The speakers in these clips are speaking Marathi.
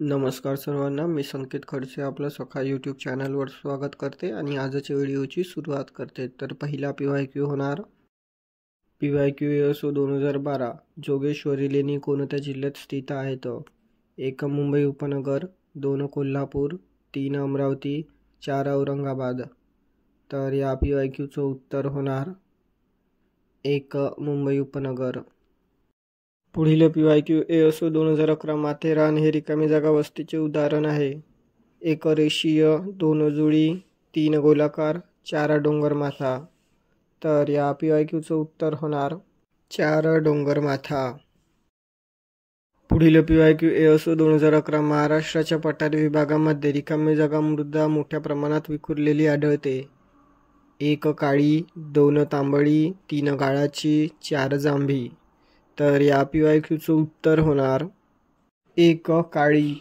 नमस्कार सर्वांना, मी संकेत खडसे आपलं सखा यूट्यूब चॅनलवर स्वागत करते आणि आजच्या व्हिडिओची सुरुवात करते। तर पहिला PYQ होणार PYQ ASO 2012 जोगेश्वरी लेणी कोणत्या जिल्ह्यात स्थित आहेत? 1 मुंबई उपनगर, 2 कोल्हापूर, 3 अमरावती, 4 औरंगाबाद। तर या PYQचं उत्तर होणार 1 मुंबई उपनगर। पुढील PYQ ASO 2011 माथेरान हे रिकामी जागा वस्तीचे उदाहरण आहे। 1 रेषीय, 2 जुळी, 3 गोलाकार, 4 डोंगरमाथा। तर या PYQचं उत्तर होणार 4 डोंगरमाथा। पुढील PYQ ASO 2011 महाराष्ट्राच्या पठारी विभागामध्ये रिकामी जागा मृदा मोठ्या प्रमाणात विखुरलेली आढळते। 1 काळी, 2 तांबडी, 3 गाळाची, 4 जांभी। तर या PYQचं उत्तर होणार 1 काळी।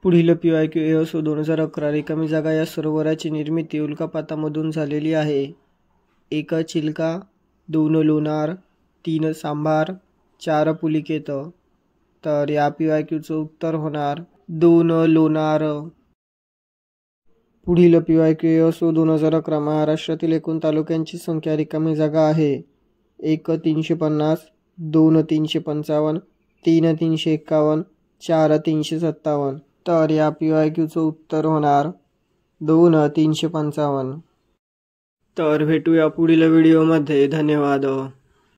पुढील PYQ ASO 2011 रिकामी जागा या सरोवराची निर्मिती उल्कापातामधून झालेली आहे। 1 चिलका, 2 लोणार, 3 सांभार, 4 पुलिकेत। तर या PYQचं उत्तर होणार 2 लोणार। पुढील PYQ ASO 2011 महाराष्ट्रातील एकूण तालुक्यांची संख्या रिकामी जागा आहे। 1 350, 2 355, 3 351, 4 357। तर या PYQचं उत्तर होणार 2 355। तर भेटूया पुढील व्हिडिओमध्ये। धन्यवाद।